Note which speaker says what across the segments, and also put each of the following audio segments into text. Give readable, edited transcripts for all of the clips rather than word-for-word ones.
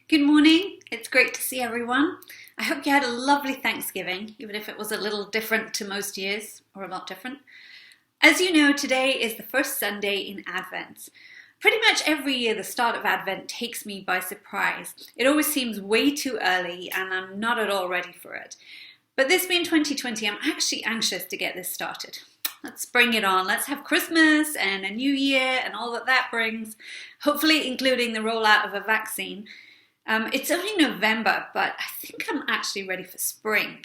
Speaker 1: Good morning. It's great to see everyone. I hope you had a lovely Thanksgiving, even if it was a little different to most years, or a lot different. As you know, today is the first Sunday in Advent. Pretty much every year the start of Advent takes me by surprise. It always seems way too early and I'm not at all ready for it. But this being 2020, I'm actually anxious to get this started. Let's bring it on. Let's have Christmas and a new year and all that brings, hopefully including the rollout of a vaccine. It's only November, but I think I'm actually ready for spring.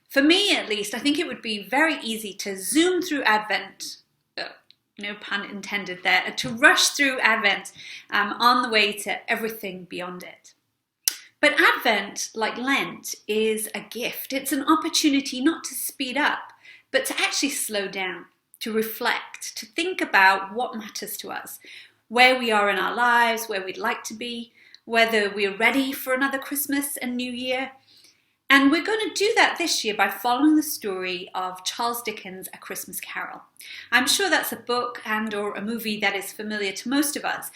Speaker 1: For me, at least, I think it would be very easy to zoom through Advent, no pun intended there, to rush through Advent on the way to everything beyond it. But Advent, like Lent, is a gift. It's an opportunity not to speed up, but to actually slow down, to reflect, to think about what matters to us, where we are in our lives, where we'd like to be, whether we're ready for another Christmas and New Year. And we're going to do that this year by following the story of Charles Dickens' A Christmas Carol. I'm sure that's a book and or a movie that is familiar to most of us,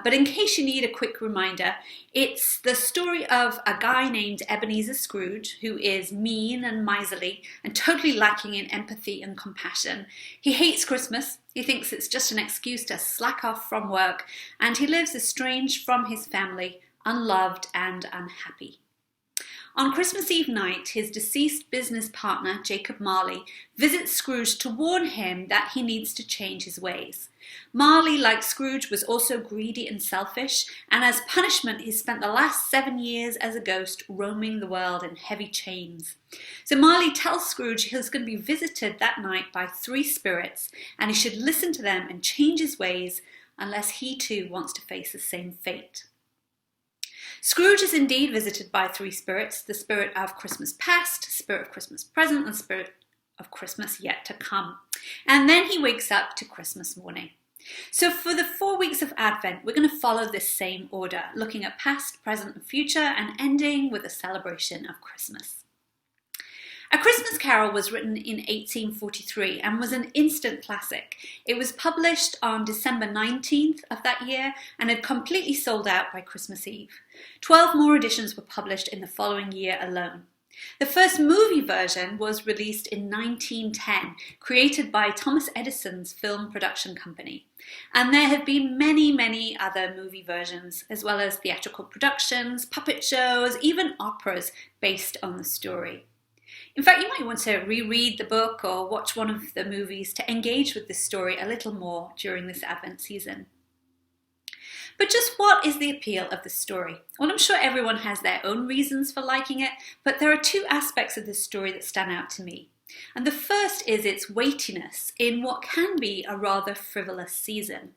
Speaker 1: but in case you need a quick reminder, it's the story of a guy named Ebenezer Scrooge who is mean and miserly and totally lacking in empathy and compassion. He hates Christmas, he thinks it's just an excuse to slack off from work, and he lives estranged from his family, unloved and unhappy. On Christmas Eve night, his deceased business partner, Jacob Marley, visits Scrooge to warn him that he needs to change his ways. Marley, like Scrooge, was also greedy and selfish, and as punishment, he spent the last 7 years as a ghost roaming the world in heavy chains. So Marley tells Scrooge he's going to be visited that night by 3 spirits, and he should listen to them and change his ways unless he too wants to face the same fate. Scrooge is indeed visited by 3 spirits, the spirit of Christmas past, spirit of Christmas present, and spirit of Christmas yet to come. And then he wakes up to Christmas morning. So for the 4 weeks of Advent, we're going to follow this same order, looking at past, present, and future, and ending with a celebration of Christmas. A Christmas Carol was written in 1843 and was an instant classic. It was published on December 19th of that year and had completely sold out by Christmas Eve. 12 more editions were published in the following year alone. The first movie version was released in 1910, created by Thomas Edison's film production company. And there have been many other movie versions, as well as theatrical productions, puppet shows, even operas based on the story. In fact, you might want to reread the book or watch one of the movies to engage with this story a little more during this Advent season. But just what is the appeal of the story? Well, I'm sure everyone has their own reasons for liking it, but there are 2 aspects of this story that stand out to me. And the first is its weightiness in what can be a rather frivolous season.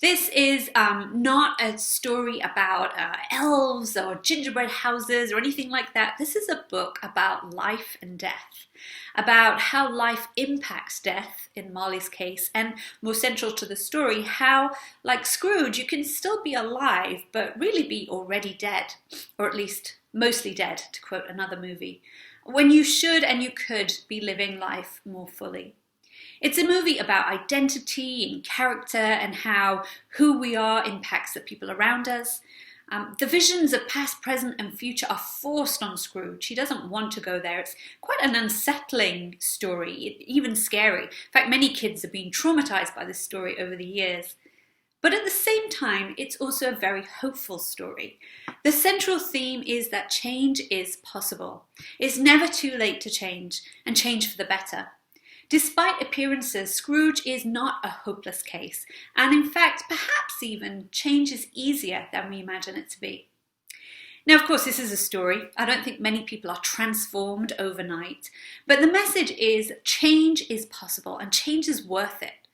Speaker 1: This is not a story about elves or gingerbread houses or anything like that. This is a book about life and death, about how life impacts death, in Marley's case, and more central to the story, how, like Scrooge, you can still be alive, but really be already dead, or at least mostly dead, to quote another movie, when you should and you could be living life more fully. It's a movie about identity and character and how who we are impacts the people around us. The visions of past, present and future are forced on Scrooge. He doesn't want to go there. It's quite an unsettling story, even scary. In fact, many kids have been traumatized by this story over the years. But at the same time, it's also a very hopeful story. The central theme is that change is possible. It's never too late to change, and change for the better. Despite appearances, Scrooge is not a hopeless case, and in fact, perhaps even change is easier than we imagine it to be. Now, of course, this is a story. I don't think many people are transformed overnight, but the message is change is possible and change is worth it.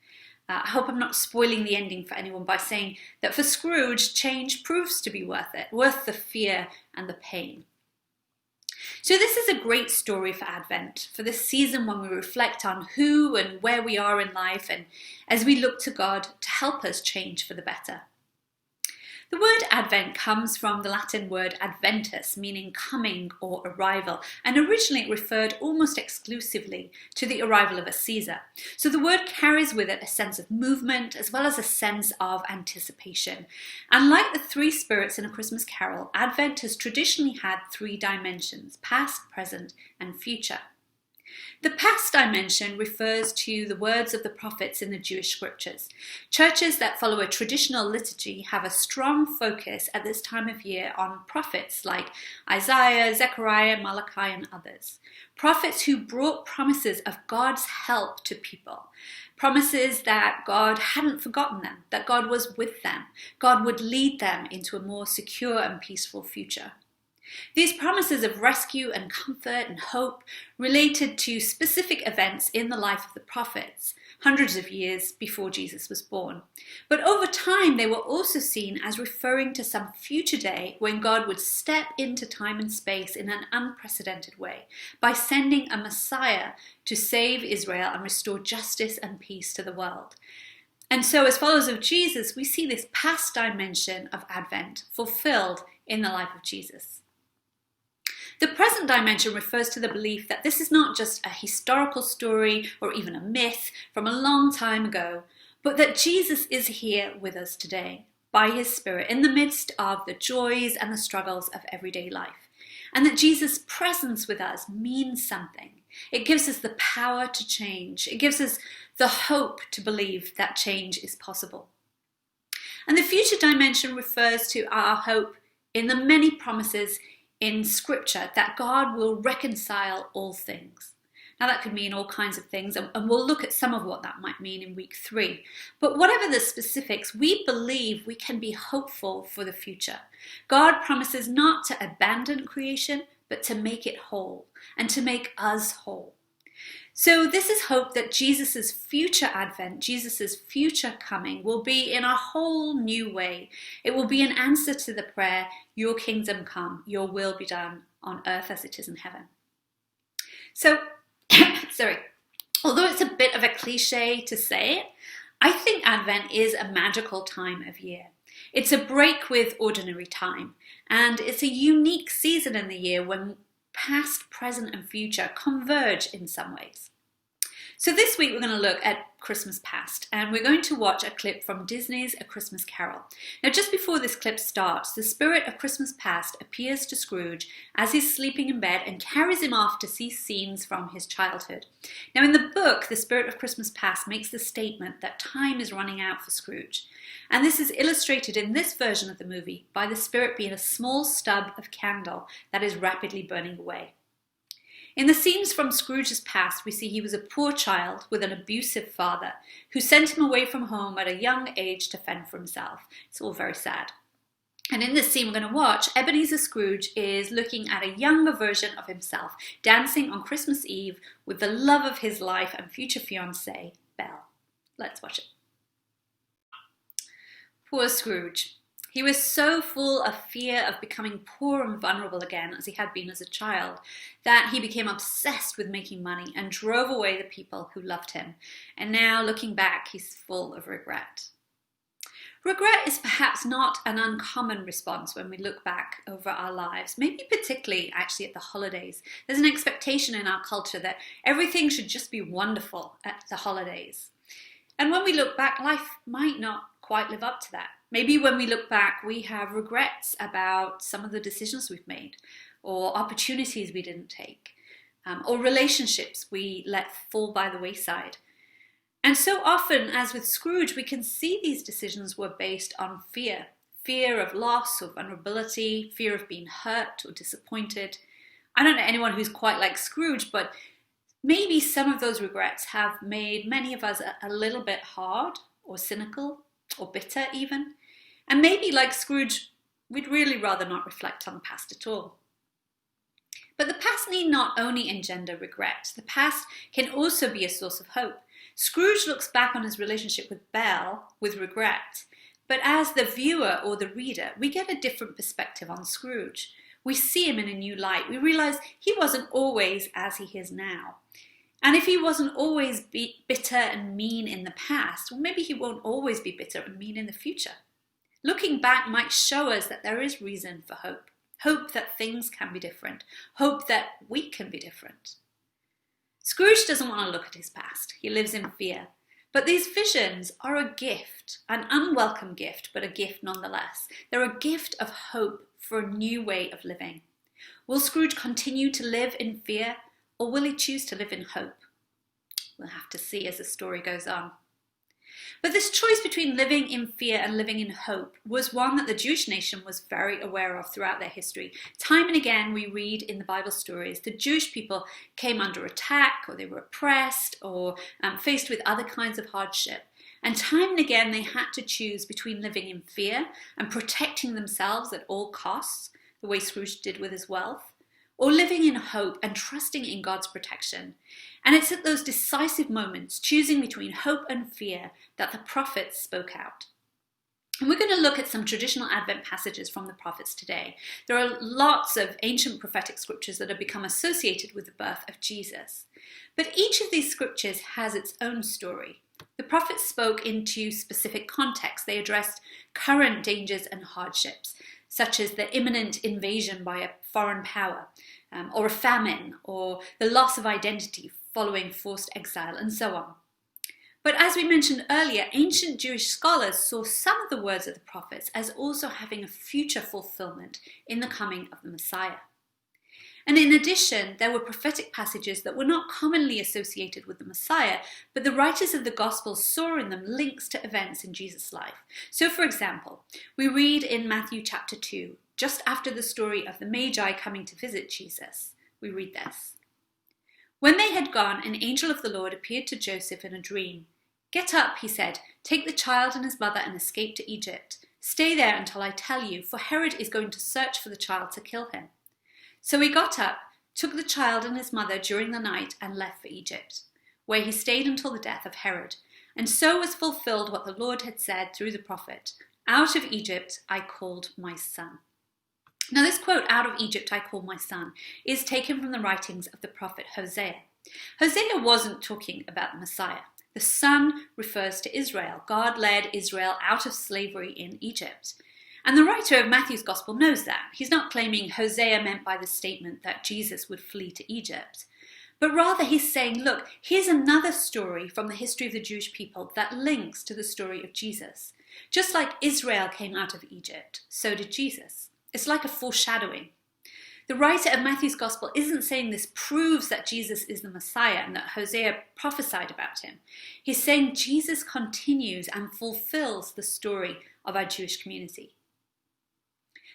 Speaker 1: I hope I'm not spoiling the ending for anyone by saying that for Scrooge, change proves to be worth it, worth the fear and the pain. So this is a great story for Advent, for this season when we reflect on who and where we are in life and as we look to God to help us change for the better. The word Advent comes from the Latin word adventus, meaning coming or arrival, and originally it referred almost exclusively to the arrival of a Caesar. So the word carries with it a sense of movement as well as a sense of anticipation. And like the three spirits in A Christmas Carol, Advent has traditionally had three dimensions: past, present, and future. The past dimension refers to the words of the prophets in the Jewish scriptures. Churches that follow a traditional liturgy have a strong focus at this time of year on prophets like Isaiah, Zechariah, Malachi, and others. Prophets who brought promises of God's help to people. Promises that God hadn't forgotten them, that God was with them. God would lead them into a more secure and peaceful future. These promises of rescue and comfort and hope related to specific events in the life of the prophets, hundreds of years before Jesus was born. But over time, they were also seen as referring to some future day when God would step into time and space in an unprecedented way by sending a Messiah to save Israel and restore justice and peace to the world. And so, as followers of Jesus, we see this past dimension of Advent fulfilled in the life of Jesus. The present dimension refers to the belief that this is not just a historical story or even a myth from a long time ago, but that Jesus is here with us today by his Spirit in the midst of the joys and the struggles of everyday life. And that Jesus' presence with us means something. It gives us the power to change. It gives us the hope to believe that change is possible. And the future dimension refers to our hope in the many promises in Scripture that God will reconcile all things. Now that could mean all kinds of things, and we'll look at some of what that might mean in week 3. But whatever the specifics, we believe we can be hopeful for the future. God promises not to abandon creation, but to make it whole, and to make us whole. So this is hope that Jesus' future advent, Jesus' future coming, will be in a whole new way. It will be an answer to the prayer, "Your kingdom come, your will be done on earth as it is in heaven." So, although it's a bit of a cliche to say it, I think Advent is a magical time of year. It's a break with ordinary time, and it's a unique season in the year when past, present, and future converge in some ways. So this week we're going to look at Christmas Past, and we're going to watch a clip from Disney's A Christmas Carol. Now, just before this clip starts, the spirit of Christmas Past appears to Scrooge as he's sleeping in bed and carries him off to see scenes from his childhood. Now, in the book, the spirit of Christmas Past makes the statement that time is running out for Scrooge. And this is illustrated in this version of the movie by the spirit being a small stub of candle that is rapidly burning away. In the scenes from Scrooge's past, we see he was a poor child with an abusive father who sent him away from home at a young age to fend for himself. It's all very sad. And in this scene we're going to watch, Ebenezer Scrooge is looking at a younger version of himself, dancing on Christmas Eve with the love of his life and future fiancée, Belle. Let's watch it. Poor Scrooge. He was so full of fear of becoming poor and vulnerable again, as he had been as a child, that he became obsessed with making money and drove away the people who loved him. And now, looking back, he's full of regret. Regret is perhaps not an uncommon response when we look back over our lives, maybe particularly actually at the holidays. There's an expectation in our culture that everything should just be wonderful at the holidays. And when we look back, life might not quite live up to that. Maybe when we look back, we have regrets about some of the decisions we've made, or opportunities we didn't take, or relationships we let fall by the wayside. And so often, as with Scrooge, we can see these decisions were based on fear. Fear of loss or vulnerability, fear of being hurt or disappointed. I don't know anyone who's quite like Scrooge, but maybe some of those regrets have made many of us a little bit hard or cynical or bitter even. And maybe like Scrooge, we'd really rather not reflect on the past at all. But the past need not only engender regret. The past can also be a source of hope. Scrooge looks back on his relationship with Belle with regret. But as the viewer or the reader, we get a different perspective on Scrooge. We see him in a new light. We realize he wasn't always as he is now. And if he wasn't always bitter and mean in the past, well, maybe he won't always be bitter and mean in the future. Looking back might show us that there is reason for hope. Hope that things can be different. Hope that we can be different. Scrooge doesn't want to look at his past. He lives in fear. But these visions are a gift, an unwelcome gift, but a gift nonetheless. They're a gift of hope for a new way of living. Will Scrooge continue to live in fear, or will he choose to live in hope? We'll have to see as the story goes on. But this choice between living in fear and living in hope was one that the Jewish nation was very aware of throughout their history. Time and again, we read in the Bible stories, the Jewish people came under attack, or they were oppressed, or faced with other kinds of hardship. And time and again, they had to choose between living in fear and protecting themselves at all costs, the way Scrooge did with his wealth, or living in hope and trusting in God's protection. And it's at those decisive moments, choosing between hope and fear, that the prophets spoke out. And we're going to look at some traditional Advent passages from the prophets today. There are lots of ancient prophetic scriptures that have become associated with the birth of Jesus. But each of these scriptures has its own story. The prophets spoke into specific contexts. They addressed current dangers and hardships, such as the imminent invasion by a foreign power, or a famine, or the loss of identity following forced exile, and so on. But as we mentioned earlier, ancient Jewish scholars saw some of the words of the prophets as also having a future fulfillment in the coming of the Messiah. And in addition, there were prophetic passages that were not commonly associated with the Messiah, but the writers of the Gospels saw in them links to events in Jesus' life. So for example, we read in Matthew chapter 2, just after the story of the Magi coming to visit Jesus, we read this. When they had gone, an angel of the Lord appeared to Joseph in a dream. "Get up," he said, "take the child and his mother and escape to Egypt. Stay there until I tell you, for Herod is going to search for the child to kill him." So he got up, took the child and his mother during the night and left for Egypt, where he stayed until the death of Herod. And so was fulfilled what the Lord had said through the prophet, "Out of Egypt I called my son." Now this quote, "out of Egypt I called my son," is taken from the writings of the prophet Hosea. Hosea wasn't talking about the Messiah. The son refers to Israel. God led Israel out of slavery in Egypt. And the writer of Matthew's Gospel knows that. He's not claiming Hosea meant by the statement that Jesus would flee to Egypt. But rather he's saying, look, here's another story from the history of the Jewish people that links to the story of Jesus. Just like Israel came out of Egypt, so did Jesus. It's like a foreshadowing. The writer of Matthew's Gospel isn't saying this proves that Jesus is the Messiah and that Hosea prophesied about him. He's saying Jesus continues and fulfills the story of our Jewish community.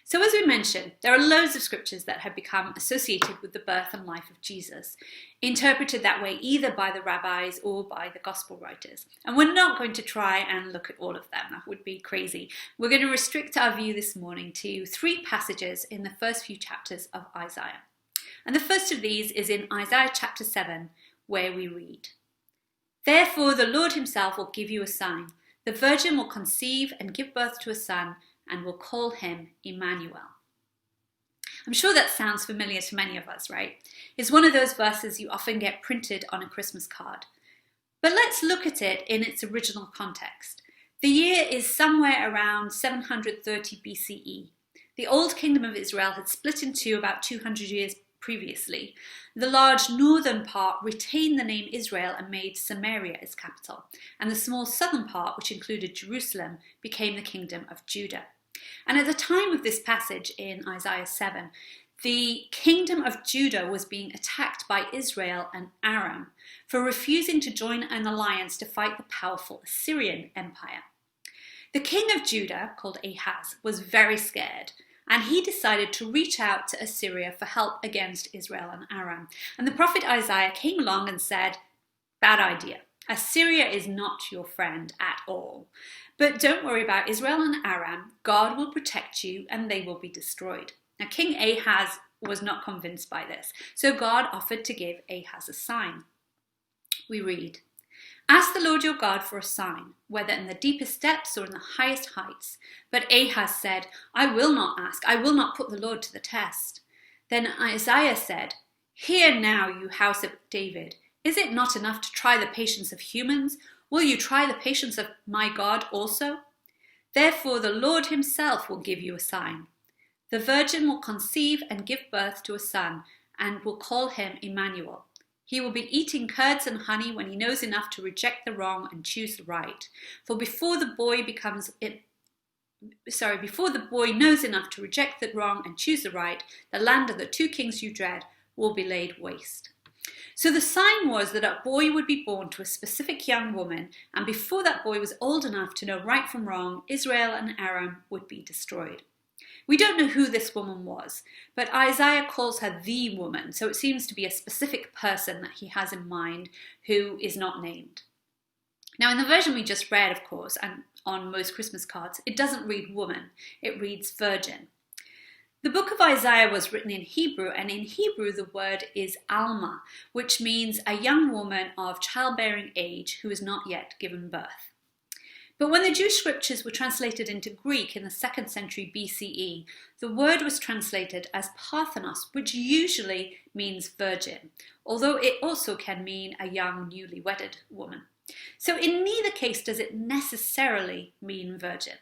Speaker 1: So as we mentioned, there are loads of scriptures that have become associated with the birth and life of Jesus, interpreted that way either by the rabbis or by the gospel writers. And we're not going to try and look at all of them. That would be crazy. We're going to restrict our view this morning to 3 passages in the first few chapters of Isaiah. And the first of these is in Isaiah chapter 7, where we read, "Therefore the Lord himself will give you a sign. The virgin will conceive and give birth to a son, and will call him Emmanuel." I'm sure that sounds familiar to many of us, right? It's one of those verses you often get printed on a Christmas card. But let's look at it in its original context. The year is somewhere around 730 BCE. The Old Kingdom of Israel had split in two about 200 years previously. The large northern part retained the name Israel and made Samaria its capital, and the small southern part, which included Jerusalem, became the Kingdom of Judah. And at the time of this passage in Isaiah 7, the Kingdom of Judah was being attacked by Israel and Aram for refusing to join an alliance to fight the powerful Assyrian Empire. The king of Judah, called Ahaz, was very scared, and he decided to reach out to Assyria for help against Israel and Aram. And the prophet Isaiah came along and said, "Bad idea. Assyria is not your friend at all. But don't worry about Israel and Aram. God will protect you and they will be destroyed." Now, King Ahaz was not convinced by this, so God offered to give Ahaz a sign. We read, "Ask the Lord your God for a sign, whether in the deepest depths or in the highest heights." But Ahaz said, "I will not ask. I will not put the Lord to the test." Then Isaiah said, "Hear now, you house of David. Is it not enough to try the patience of humans? Will you try the patience of my God also?" Therefore the Lord himself will give you a sign. The virgin will conceive and give birth to a son, and will call him Emmanuel. He will be eating curds and honey when he knows enough to reject the wrong and choose the right. For before the boy knows enough to reject the wrong and choose the right, the land of the two kings you dread will be laid waste. So the sign was that a boy would be born to a specific young woman, and before that boy was old enough to know right from wrong, Israel and Aram would be destroyed. We don't know who this woman was, but Isaiah calls her the woman, so it seems to be a specific person that he has in mind who is not named. Now, in the version we just read, of course, and on most Christmas cards, it doesn't read woman, it reads virgin. The book of Isaiah was written in Hebrew, and in Hebrew the word is Alma, which means a young woman of childbearing age who has not yet given birth. But when the Jewish scriptures were translated into Greek in the 2nd century BCE, the word was translated as Parthenos, which usually means virgin, although it also can mean a young, newly wedded woman. So in neither case does it necessarily mean virgin.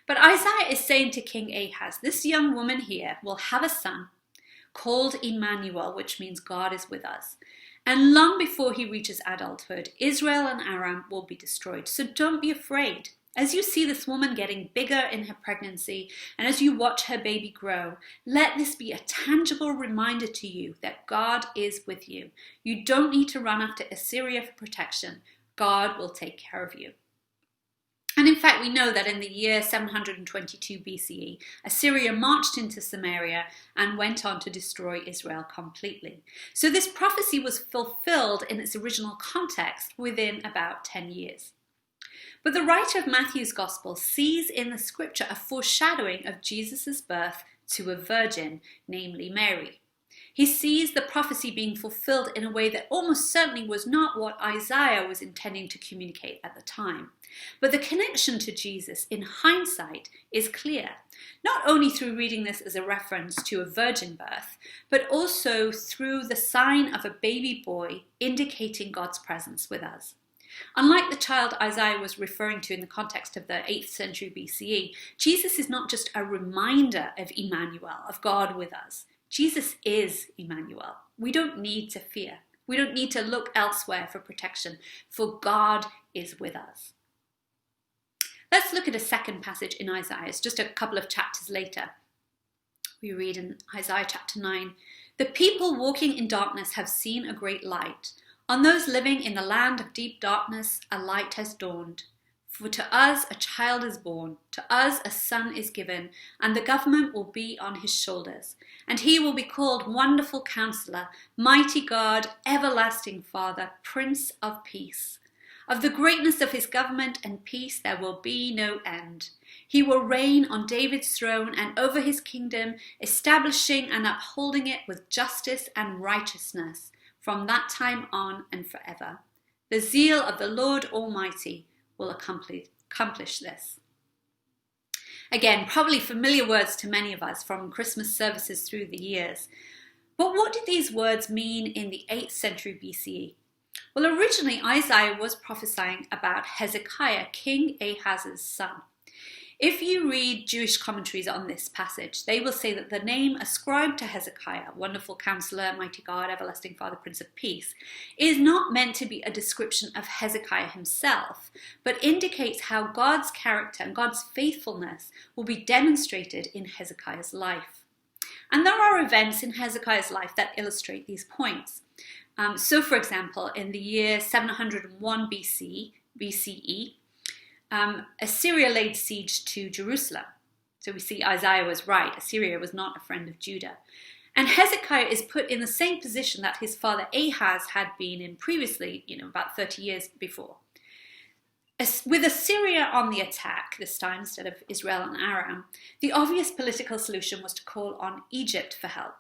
Speaker 1: But Isaiah is saying to King Ahaz, this young woman here will have a son called Emmanuel, which means God is with us. And long before he reaches adulthood, Israel and Aram will be destroyed. So don't be afraid. As you see this woman getting bigger in her pregnancy, and as you watch her baby grow, let this be a tangible reminder to you that God is with you. You don't need to run after Assyria for protection. God will take care of you. And in fact, we know that in the year 722 BCE, Assyria marched into Samaria and went on to destroy Israel completely. So this prophecy was fulfilled in its original context within about 10 years. But the writer of Matthew's Gospel sees in the scripture a foreshadowing of Jesus' birth to a virgin, namely Mary. He sees the prophecy being fulfilled in a way that almost certainly was not what Isaiah was intending to communicate at the time. But the connection to Jesus, in hindsight, is clear, not only through reading this as a reference to a virgin birth, but also through the sign of a baby boy indicating God's presence with us. Unlike the child Isaiah was referring to in the context of the 8th century BCE, Jesus is not just a reminder of Emmanuel, of God with us. Jesus is Emmanuel. We don't need to fear. We don't need to look elsewhere for protection, for God is with us. Let's look at a second passage in Isaiah. It's just a couple of chapters later. We read in Isaiah chapter 9, "The people walking in darkness have seen a great light. On those living in the land of deep darkness, a light has dawned. For to us a child is born, to us a son is given, and the government will be on his shoulders. And he will be called Wonderful Counselor, Mighty God, Everlasting Father, Prince of Peace. Of the greatness of his government and peace there will be no end. He will reign on David's throne and over his kingdom, establishing and upholding it with justice and righteousness from that time on and forever. The zeal of the Lord Almighty will accomplish this." Again, probably familiar words to many of us from Christmas services through the years. But what did these words mean in the 8th century BCE? Well, originally Isaiah was prophesying about Hezekiah, King Ahaz's son. If you read Jewish commentaries on this passage, they will say that the name ascribed to Hezekiah, Wonderful Counselor, Mighty God, Everlasting Father, Prince of Peace, is not meant to be a description of Hezekiah himself, but indicates how God's character and God's faithfulness will be demonstrated in Hezekiah's life. And there are events in Hezekiah's life that illustrate these points. So, for example, in the year 701 BCE, Assyria laid siege to Jerusalem. So we see Isaiah was right. Assyria was not a friend of Judah. And Hezekiah is put in the same position that his father Ahaz had been in previously, about 30 years before. With Assyria on the attack, this time instead of Israel and Aram, the obvious political solution was to call on Egypt for help.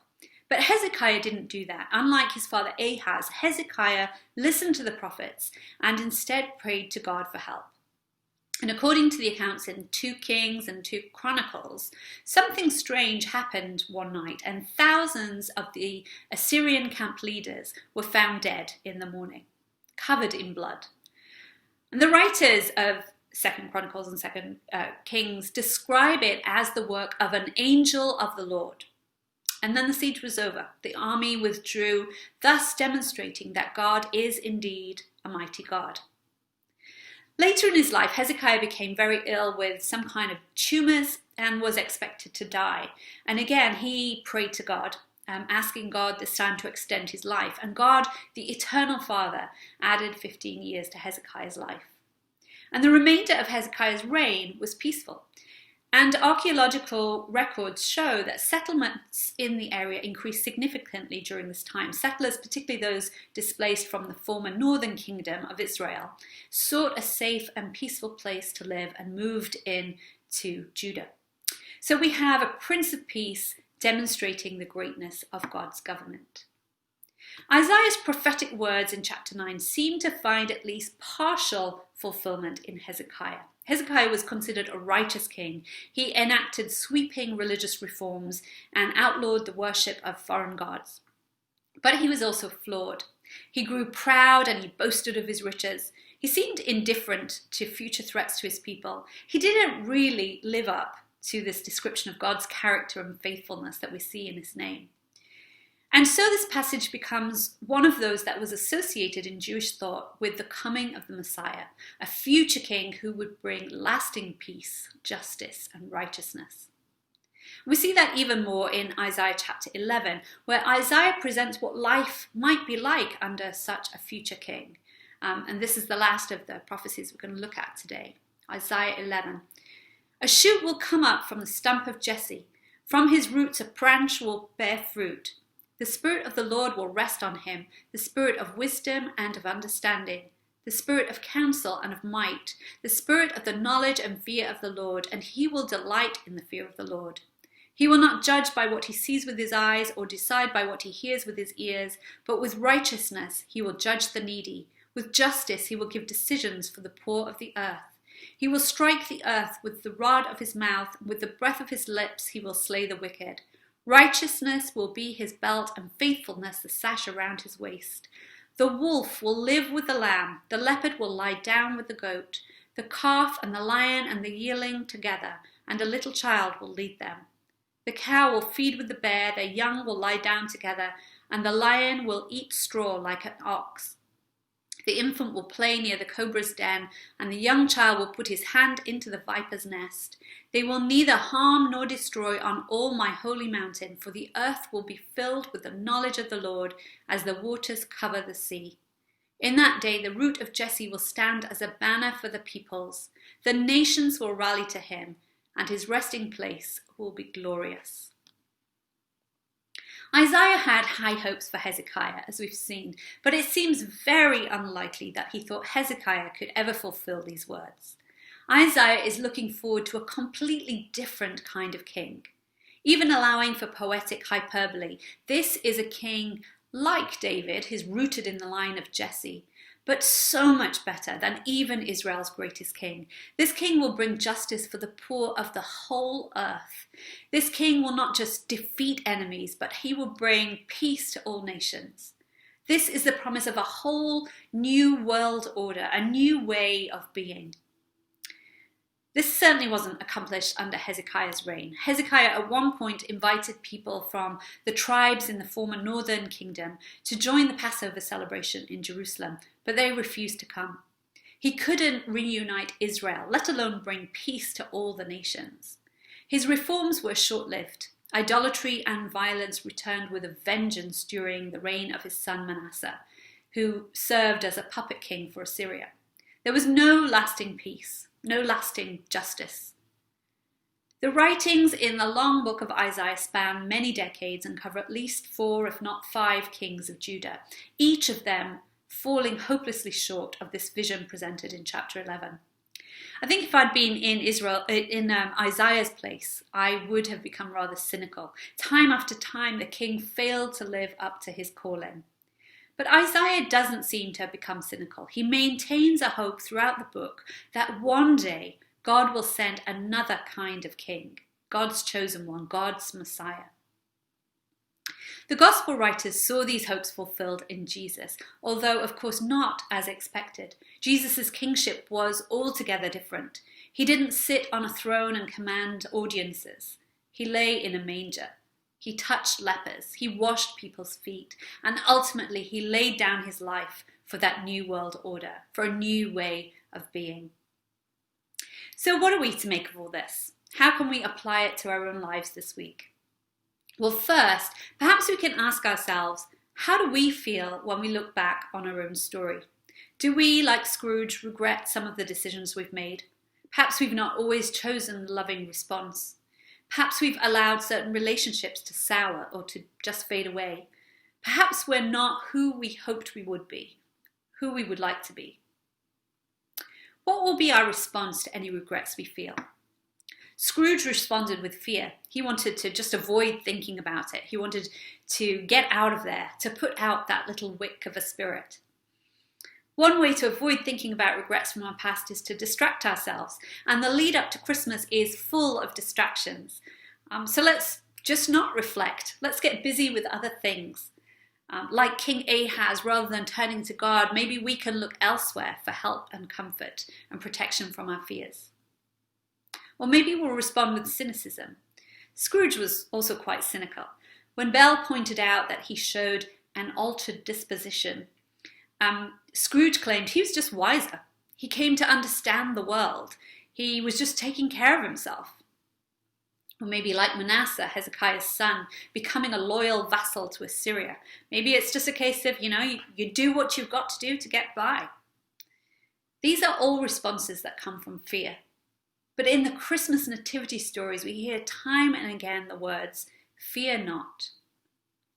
Speaker 1: But Hezekiah didn't do that. Unlike his father Ahaz, Hezekiah listened to the prophets and instead prayed to God for help. And according to the accounts in 2 Kings and 2 Chronicles, something strange happened one night, and thousands of the Assyrian camp leaders were found dead in the morning, covered in blood. And the writers of Second Chronicles and Second Kings describe it as the work of an angel of the Lord. And then the siege was over. The army withdrew, thus demonstrating that God is indeed a mighty God. Later in his life, Hezekiah became very ill with some kind of tumors and was expected to die. And again, he prayed to God, asking God this time to extend his life. And God, the eternal Father, added 15 years to Hezekiah's life. And the remainder of Hezekiah's reign was peaceful. And archaeological records show that settlements in the area increased significantly during this time. Settlers, particularly those displaced from the former northern kingdom of Israel, sought a safe and peaceful place to live and moved into Judah. So we have a Prince of Peace demonstrating the greatness of God's government. Isaiah's prophetic words in chapter 9 seem to find at least partial fulfillment in Hezekiah. Hezekiah was considered a righteous king. He enacted sweeping religious reforms and outlawed the worship of foreign gods. But he was also flawed. He grew proud and he boasted of his riches. He seemed indifferent to future threats to his people. He didn't really live up to this description of God's character and faithfulness that we see in his name. And so this passage becomes one of those that was associated in Jewish thought with the coming of the Messiah, a future king who would bring lasting peace, justice, and righteousness. We see that even more in Isaiah chapter 11, where Isaiah presents what life might be like under such a future king. And this is the last of the prophecies we're going to look at today. Isaiah 11. A shoot will come up from the stump of Jesse. From his roots a branch will bear fruit. The Spirit of the Lord will rest on him, the Spirit of wisdom and of understanding, the Spirit of counsel and of might, the Spirit of the knowledge and fear of the Lord, and he will delight in the fear of the Lord. He will not judge by what he sees with his eyes or decide by what he hears with his ears, but with righteousness he will judge the needy. With justice he will give decisions for the poor of the earth. He will strike the earth with the rod of his mouth, and with the breath of his lips he will slay the wicked. Righteousness will be his belt and faithfulness the sash around his waist. The wolf will live with the lamb, the leopard will lie down with the goat, the calf and the lion and the yearling together, and a little child will lead them. The cow will feed with the bear, their young will lie down together, and the lion will eat straw like an ox. The infant will play near the cobra's den, and the young child will put his hand into the viper's nest. They will neither harm nor destroy on all my holy mountain, for the earth will be filled with the knowledge of the Lord as the waters cover the sea. In that day the root of Jesse will stand as a banner for the peoples. The nations will rally to him, and his resting place will be glorious. Isaiah had high hopes for Hezekiah, as we've seen, but it seems very unlikely that he thought Hezekiah could ever fulfill these words. Isaiah is looking forward to a completely different kind of king. Even allowing for poetic hyperbole, this is a king like David, who's rooted in the line of Jesse, but so much better than even Israel's greatest king. This king will bring justice for the poor of the whole earth. This king will not just defeat enemies, but he will bring peace to all nations. This is the promise of a whole new world order, a new way of being. This certainly wasn't accomplished under Hezekiah's reign. Hezekiah at one point invited people from the tribes in the former northern kingdom to join the Passover celebration in Jerusalem, but they refused to come. He couldn't reunite Israel, let alone bring peace to all the nations. His reforms were short-lived. Idolatry and violence returned with a vengeance during the reign of his son Manasseh, who served as a puppet king for Assyria. There was no lasting peace. No lasting justice. The writings in the long book of Isaiah span many decades and cover at least 4, if not 5 kings of Judah, each of them falling hopelessly short of this vision presented in chapter 11. I think if I'd been in Isaiah's place, I would have become rather cynical. Time after time, the king failed to live up to his calling. But Isaiah doesn't seem to have become cynical. He maintains a hope throughout the book that one day God will send another kind of king, God's chosen one, God's Messiah. The gospel writers saw these hopes fulfilled in Jesus, although of course not as expected. Jesus' kingship was altogether different. He didn't sit on a throne and command audiences. He lay in a manger. He touched lepers. He washed people's feet. And ultimately, he laid down his life for that new world order, for a new way of being. So what are we to make of all this? How can we apply it to our own lives this week? Well, first, perhaps we can ask ourselves, how do we feel when we look back on our own story? Do we, like Scrooge, regret some of the decisions we've made? Perhaps we've not always chosen the loving response. Perhaps we've allowed certain relationships to sour or to just fade away. Perhaps we're not who we hoped we would be, who we would like to be. What will be our response to any regrets we feel? Scrooge responded with fear. He wanted to just avoid thinking about it. He wanted to get out of there, to put out that little wick of a spirit. One way to avoid thinking about regrets from our past is to distract ourselves. And the lead up to Christmas is full of distractions. So let's just not reflect. Let's get busy with other things. Like King Ahaz, rather than turning to God, maybe we can look elsewhere for help and comfort and protection from our fears. Or maybe we'll respond with cynicism. Scrooge was also quite cynical. When Belle pointed out that he showed an altered disposition, Scrooge claimed he was just wiser. He came to understand the world. He was just taking care of himself. Or maybe like Manasseh, Hezekiah's son, becoming a loyal vassal to Assyria. Maybe it's just a case of, you do what you've got to do to get by. These are all responses that come from fear. But in the Christmas nativity stories, we hear time and again the words, fear not.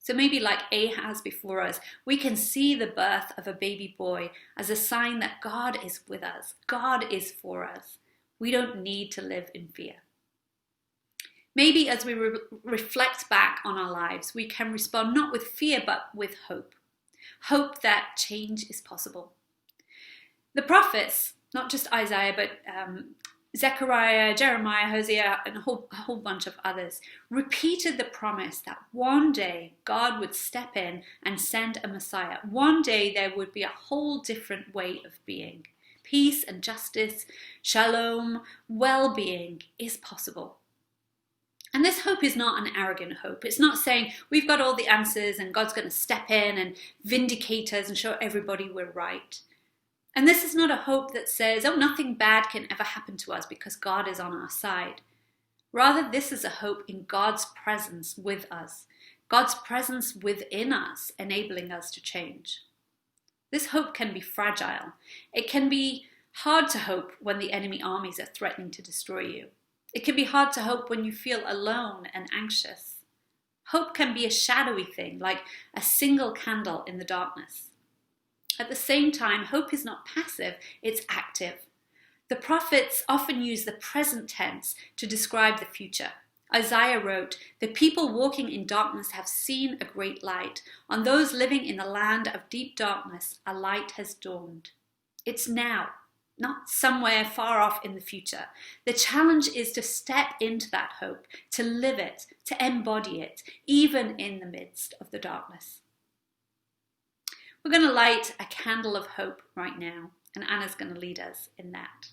Speaker 1: So maybe like Ahaz before us, we can see the birth of a baby boy as a sign that God is with us. God is for us. We don't need to live in fear. Maybe as we reflect back on our lives, we can respond not with fear, but with hope. Hope that change is possible. The prophets, not just Isaiah, but Zechariah, Jeremiah, Hosea, and a whole bunch of others, repeated the promise that one day God would step in and send a Messiah. One day there would be a whole different way of being. Peace and justice, shalom, well-being is possible. And this hope is not an arrogant hope. It's not saying we've got all the answers and God's going to step in and vindicate us and show everybody we're right. And this is not a hope that says, nothing bad can ever happen to us because God is on our side. Rather, this is a hope in God's presence with us, God's presence within us, enabling us to change. This hope can be fragile. It can be hard to hope when the enemy armies are threatening to destroy you. It can be hard to hope when you feel alone and anxious. Hope can be a shadowy thing, like a single candle in the darkness. At the same time, hope is not passive, it's active. The prophets often use the present tense to describe the future. Isaiah wrote, "The people walking in darkness have seen a great light. On those living in the land of deep darkness, a light has dawned." It's now, not somewhere far off in the future. The challenge is to step into that hope, to live it, to embody it, even in the midst of the darkness. We're going to light a candle of hope right now, and Anna's going to lead us in that.